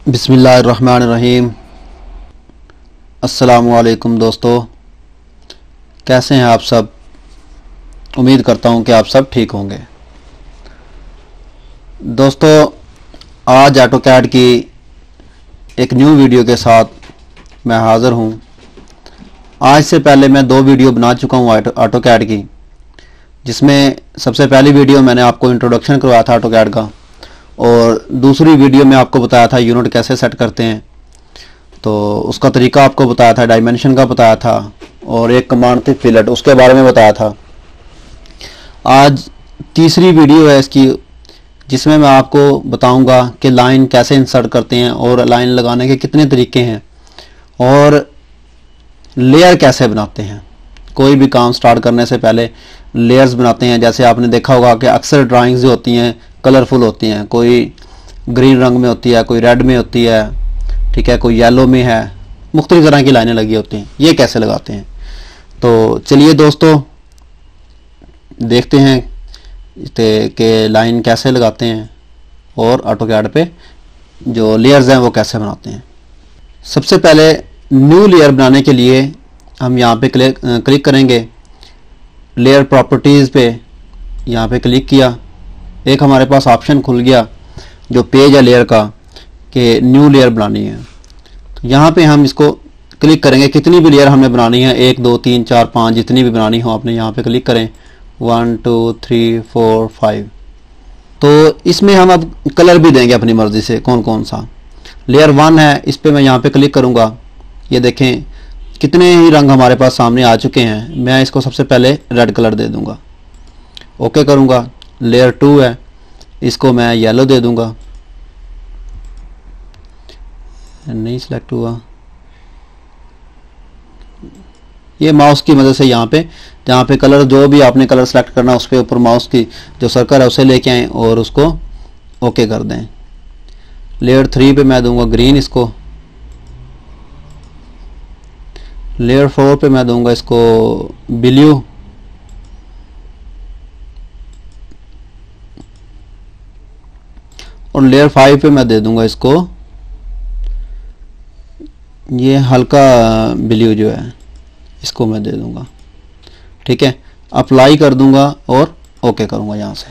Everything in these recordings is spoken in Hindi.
बिस्मिल्लाहिर्रहमानिर्रहीम। अस्सलामुअलैकुम दोस्तों, कैसे हैं आप सब। उम्मीद करता हूं कि आप सब ठीक होंगे। दोस्तों, आज ऑटोकैड की एक न्यू वीडियो के साथ मैं हाज़िर हूं। आज से पहले मैं 2 वीडियो बना चुका हूं ऑटोकैड की, जिसमें सबसे पहली वीडियो मैंने आपको इंट्रोडक्शन करवाया था ऑटोकैड का, और दूसरी वीडियो में आपको बताया था यूनिट कैसे सेट करते हैं, तो उसका तरीका आपको बताया था, डायमेंशन का बताया था, और एक कमांड थी फिलेट, उसके बारे में बताया था। आज तीसरी वीडियो है इसकी, जिसमें मैं आपको बताऊंगा कि लाइन कैसे इंसर्ट करते हैं और लाइन लगाने के कितने तरीके हैं और लेयर कैसे बनाते हैं। कोई भी काम स्टार्ट करने से पहले लेयर्स बनाते हैं। जैसे आपने देखा होगा कि अक्सर ड्राइंग्स जो होती हैं कलरफुल होती हैं, कोई ग्रीन रंग में होती है, कोई रेड में होती है, ठीक है, कोई येलो में है, मुख्तलिफ तरह की लाइनें लगी होती हैं। ये कैसे लगाते हैं, तो चलिए दोस्तों देखते हैं कि लाइन कैसे लगाते हैं और ऑटोकैड पे जो लेयर्स हैं वो कैसे बनाते हैं। सबसे पहले न्यू लेयर बनाने के लिए हम यहाँ पे क्लिक करेंगे, लेयर प्रॉपर्टीज़ पे यहाँ पे क्लिक किया, एक हमारे पास ऑप्शन खुल गया जो पेज है लेयर का कि न्यू लेयर बनानी है। तो यहाँ पे हम इसको क्लिक करेंगे, कितनी भी लेयर हमने बनानी है, 1 2 3 4 5 जितनी भी बनानी हो आपने यहाँ पे क्लिक करें, 1 2 3 4 5। तो इसमें हम अब कलर भी देंगे अपनी मर्ज़ी से, कौन कौन सा। लेयर 1 है, इस पर मैं यहाँ पे क्लिक करूँगा। ये देखें कितने ही रंग हमारे पास सामने आ चुके हैं। मैं इसको सबसे पहले रेड कलर दे दूँगा, ओके करूँगा। लेयर 2 है, इसको मैं येलो दे दूँगा, नहीं सिलेक्ट हुआ। ये माउस की मदद से यहाँ पे कलर, जो भी आपने कलर सेलेक्ट करना उस पर ऊपर माउस की जो सर्कल है उसे लेके आएँ और उसको ओके कर दें। लेयर 3 पे मैं दूंगा ग्रीन इसको। लेयर 4 पे मैं दूंगा इसको ब्लू। और लेयर 5 पे मैं दे दूंगा इसको ये हल्का ब्लू जो है, इसको मैं दे दूंगा, ठीक है। अप्लाई कर दूंगा और ओके करूंगा यहाँ से,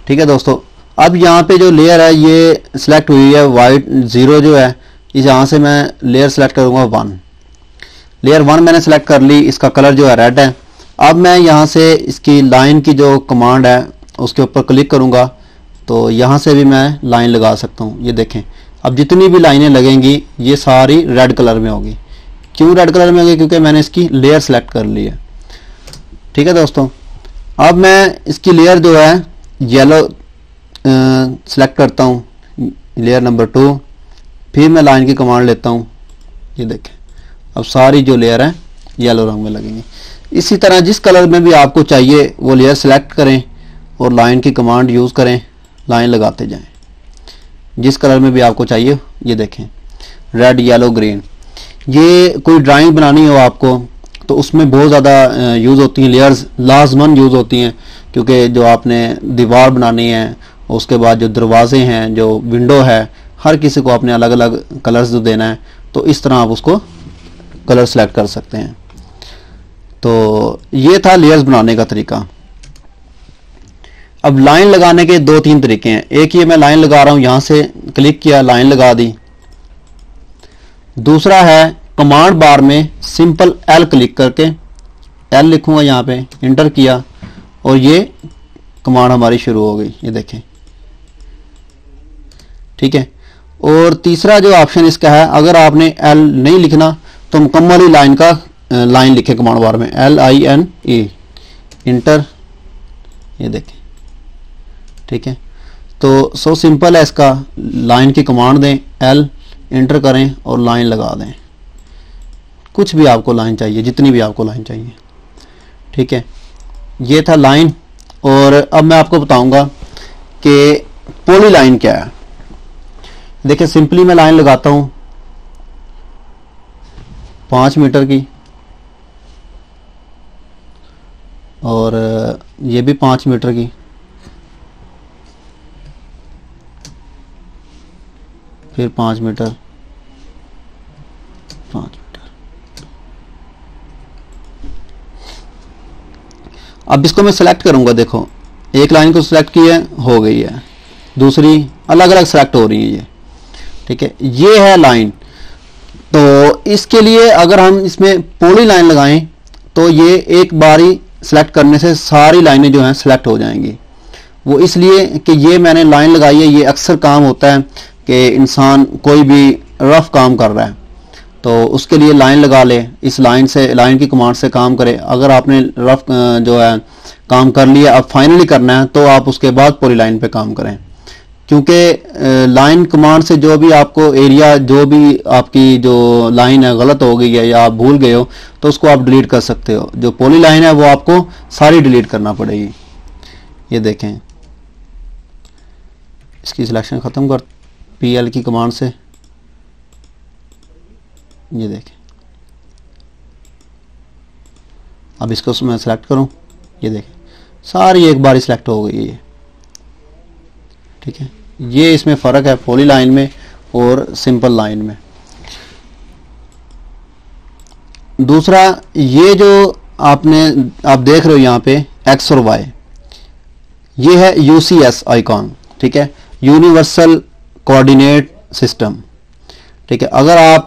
ठीक है दोस्तों। अब यहाँ पे जो लेयर है ये सिलेक्ट हुई है, वाइट 0 जो है, इस यहाँ से मैं लेयर सेलेक्ट करूंगा 1। लेयर 1 मैंने सेलेक्ट कर ली, इसका कलर जो है रेड है। अब मैं यहाँ से इसकी लाइन की जो कमांड है उसके ऊपर क्लिक करूँगा, तो यहाँ से भी मैं लाइन लगा सकता हूँ। ये देखें, अब जितनी भी लाइनें लगेंगी ये सारी रेड कलर में होगी। क्यों रेड कलर में होगी? क्योंकि मैंने इसकी लेयर सेलेक्ट कर ली है, ठीक है दोस्तों। अब मैं इसकी लेयर जो है येलो सेलेक्ट करता हूँ, लेयर नंबर 2, फिर मैं लाइन की कमांड लेता हूँ। ये देखें, अब सारी जो लेयर है येलो रंग में लगेंगी। इसी तरह जिस कलर में भी आपको चाहिए वो लेयर सेलेक्ट करें और लाइन की कमांड यूज़ करें, लाइन लगाते जाएं जिस कलर में भी आपको चाहिए। ये देखें रेड येलो ग्रीन। ये कोई ड्राइंग बनानी हो आपको तो उसमें बहुत ज़्यादा यूज़ होती हैं लेयर्स, लाजमन यूज़ होती हैं, क्योंकि जो आपने दीवार बनानी है, उसके बाद जो दरवाजे हैं, जो विंडो है, हर किसी को आपने अलग अलग कलर्स जो देना है, तो इस तरह आप उसको कलर सेलेक्ट कर सकते हैं। तो ये था लेयर्स बनाने का तरीका। अब लाइन लगाने के 2-3 तरीके हैं। एक ये मैं लाइन लगा रहा हूं, यहां से क्लिक किया, लाइन लगा दी। दूसरा है कमांड बार में सिंपल एल क्लिक करके एल लिखूंगा, यहां पे इंटर किया और ये कमांड हमारी शुरू हो गई। ये देखें, ठीक है। और तीसरा जो ऑप्शन इसका है, अगर आपने एल नहीं लिखना तो मुकम्मल ही लाइन का लाइन लिखे कमांड बार में, LINE इंटर। ये देखें, ठीक है। तो सो सिंपल है इसका, लाइन की कमांड दें, एल इंटर करें और लाइन लगा दें। कुछ भी आपको लाइन चाहिए, जितनी भी आपको लाइन चाहिए, ठीक है। ये था लाइन। और अब मैं आपको बताऊंगा कि पॉली लाइन क्या है। देखिए सिंपली मैं लाइन लगाता हूं 5 मीटर की, और ये भी 5 मीटर की, फिर 5 मीटर, 5 मीटर। अब इसको मैं सेलेक्ट करूंगा। देखो एक लाइन को सिलेक्ट की है, हो गई है, दूसरी अलग अलग सेलेक्ट हो रही है ये, ठीक है। ये है लाइन। तो इसके लिए अगर हम इसमें पॉली लाइन लगाएं तो ये एक बारी सेलेक्ट करने से सारी लाइनें जो हैं सेलेक्ट हो जाएंगी। वो इसलिए कि ये मैंने लाइन लगाई है। ये अक्सर काम होता है कि इंसान कोई भी रफ काम कर रहा है तो उसके लिए लाइन लगा ले, इस लाइन से, लाइन की कमांड से काम करे। अगर आपने रफ जो है काम कर लिया, अब फाइनली करना है तो आप उसके बाद पॉली लाइन पे काम करें, क्योंकि लाइन कमांड से जो भी आपको एरिया, जो भी आपकी जो लाइन है गलत हो गई है या आप भूल गए हो तो उसको आप डिलीट कर सकते हो। जो पॉली लाइन है वो आपको सारी डिलीट करना पड़ेगी। ये देखें, इसकी सिलेक्शन ख़त्म कर PL की कमांड से। ये देखें, अब इसको मैं सेलेक्ट करूं, ये देखें सारी एक बार सिलेक्ट हो गई है, ठीक है। ये इसमें फ़र्क है पॉली लाइन में और सिंपल लाइन में। दूसरा, ये जो आप देख रहे हो यहाँ पे X और Y, ये है UCS आइकॉन, ठीक है, यूनिवर्सल कोऑर्डिनेट सिस्टम, ठीक है। अगर आप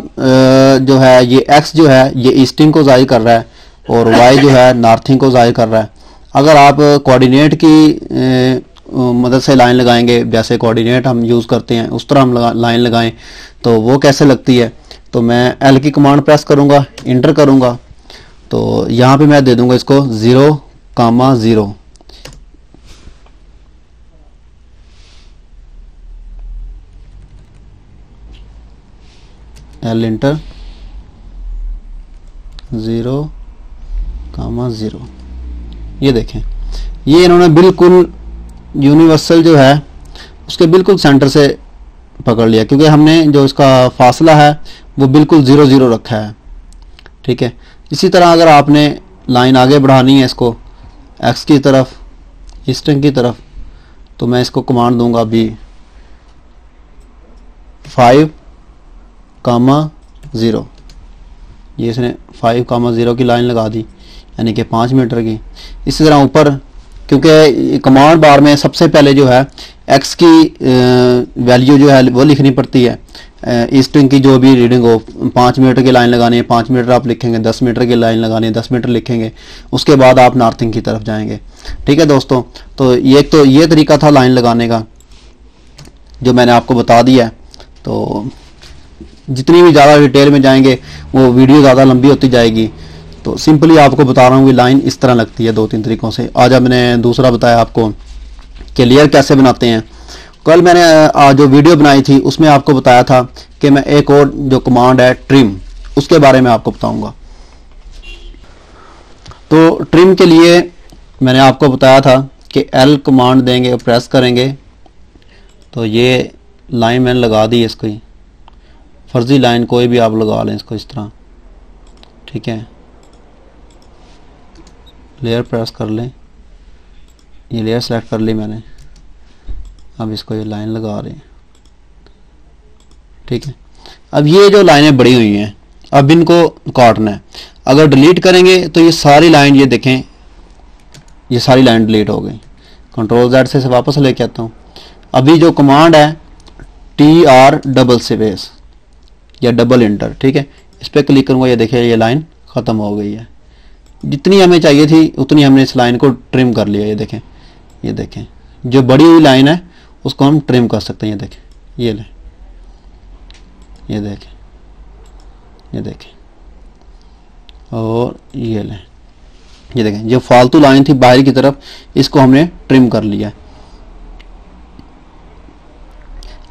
जो है ये X जो है ये ईस्टिंग को ज़ाहिर कर रहा है और Y जो है नॉर्थिंग को ज़ाहिर कर रहा है। अगर आप कोऑर्डिनेट की मदद से लाइन लगाएंगे, जैसे कोऑर्डिनेट हम यूज़ करते हैं उस तरह हम लाइन लगाएं तो वो कैसे लगती है, तो मैं L की कमांड प्रेस करूँगा, इंटर करूँगा, तो यहाँ पे मैं दे दूँगा इसको 0,0, L इंटर 0,0। ये देखें, ये इन्होंने बिल्कुल यूनिवर्सल जो है उसके बिल्कुल सेंटर से पकड़ लिया, क्योंकि हमने जो इसका फासला है वो बिल्कुल 0,0 रखा है, ठीक है। इसी तरह अगर आपने लाइन आगे बढ़ानी है इसको X की तरफ, ईस्टर्न की तरफ, तो मैं इसको कमांड दूंगा अभी 5,0। ये इसने 5,0 की लाइन लगा दी, यानी कि 5 मीटर की। इसी तरह ऊपर, क्योंकि कमांड बार में सबसे पहले जो है X की वैल्यू जो है वो लिखनी पड़ती है, ईस्टिंग की जो भी रीडिंग हो। 5 मीटर की लाइन लगानी है 5 मीटर आप लिखेंगे, 10 मीटर की लाइन लगानी है 10 मीटर लिखेंगे, उसके बाद आप नॉर्थिंग की तरफ जाएंगे, ठीक है दोस्तों। तो ये तरीका था लाइन लगाने का जो मैंने आपको बता दिया है। तो जितनी भी ज़्यादा डिटेल में जाएंगे वो वीडियो ज़्यादा लंबी होती जाएगी, तो सिंपली आपको बता रहा हूँ कि लाइन इस तरह लगती है 2-3 तरीक़ों से। आज मैंने दूसरा बताया आपको कि लेयर कैसे बनाते हैं। कल मैंने जो वीडियो बनाई थी उसमें आपको बताया था कि मैं एक और जो कमांड है ट्रिम, उसके बारे में आपको बताऊंगा। तो ट्रिम के लिए मैंने आपको बताया था कि L कमांड देंगे, प्रेस करेंगे तो ये लाइन मैंने लगा दी है। इसको फर्जी लाइन कोई भी आप लगा लें इसको इस तरह, ठीक है। लेयर प्रेस कर लें, ये लेयर सेलेक्ट कर ली मैंने, अब इसको ये लाइन लगा रहे हैं, ठीक है। अब ये जो लाइनें बड़ी हुई हैं अब इनको काटना है। अगर डिलीट करेंगे तो ये सारी लाइन, ये देखें ये सारी लाइन डिलीट हो गई। Ctrl Z से वापस लेके आता हूँ। अभी जो कमांड है TR डबल स्पेस या डबल इंटर, ठीक है, इस पर क्लिक करूँगा, ये देखिए ये लाइन ख़त्म हो गई है। जितनी हमें चाहिए थी उतनी हमने इस लाइन को ट्रिम कर लिया। ये देखें जो बड़ी हुई लाइन है उसको हम ट्रिम कर सकते हैं। ये देखें, ये लें, ये देखें और ये लें, ये देखें जो फालतू लाइन थी बाहर की तरफ इसको हमने ट्रिम कर लिया।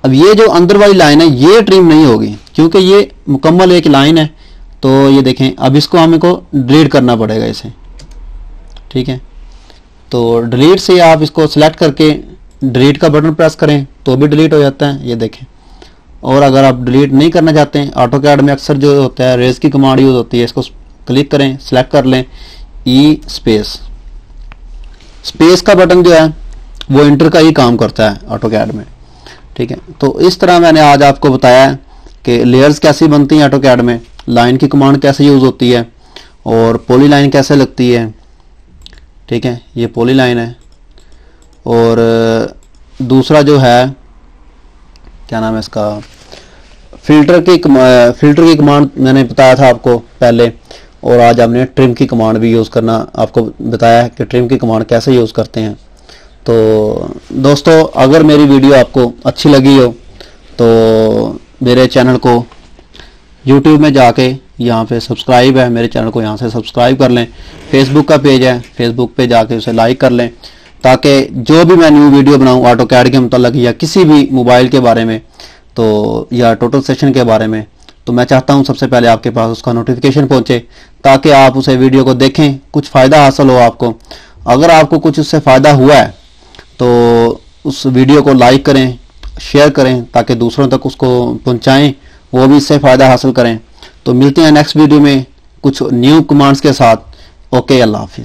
अब ये जो अंदर वाली लाइन है ये ट्रिम नहीं होगी क्योंकि ये मुकम्मल एक लाइन है। तो ये देखें अब इसको हमें को डिलीट करना पड़ेगा इसे, ठीक है। तो डिलीट से आप इसको सिलेक्ट करके डिलीट का बटन प्रेस करें तो भी डिलीट हो जाता है, ये देखें। और अगर आप डिलीट नहीं करना चाहते हैं, AutoCAD में अक्सर जो होता है रेज की कमांड यूज़ होती है, इसको क्लिक करें, सिलेक्ट कर लें ई स्पेस का बटन जो है वो इंटर का ही काम करता है AutoCAD में, ठीक है, तो इस तरह मैंने आज आपको बताया है कि लेयर्स कैसी बनती हैं ऑटोकैड में, लाइन की कमांड कैसे यूज़ होती है और पॉली लाइन कैसे लगती है। ठीक है, ये पॉली लाइन है। और दूसरा जो है क्या नाम है इसका, फिल्टर की कमांड मैंने बताया था आपको पहले, और आज हमने ट्रिम की कमांड भी यूज़ करना आपको बताया है कि ट्रिम की कमांड कैसे यूज़ करते हैं। तो दोस्तों, अगर मेरी वीडियो आपको अच्छी लगी हो तो मेरे चैनल को YouTube में जाके यहाँ पे सब्सक्राइब है, मेरे चैनल को यहाँ से सब्सक्राइब कर लें। फेसबुक का पेज है, फेसबुक पे जाके उसे लाइक कर लें, ताकि जो भी मैं न्यू वीडियो बनाऊँ ऑटोकैड के मतलब या किसी भी मोबाइल के बारे में तो या टोटल सेशन के बारे में, तो मैं चाहता हूँ सबसे पहले आपके पास उसका नोटिफिकेशन पहुँचे, ताकि आप उसे वीडियो को देखें, कुछ फ़ायदा हासिल हो आपको। अगर आपको कुछ उससे फ़ायदा हुआ है तो उस वीडियो को लाइक करें, शेयर करें, ताकि दूसरों तक उसको पहुँचाएँ, वो भी इससे फ़ायदा हासिल करें। तो मिलते हैं नेक्स्ट वीडियो में कुछ न्यू कमांड्स के साथ। ओके, अल्लाह हाफिज़।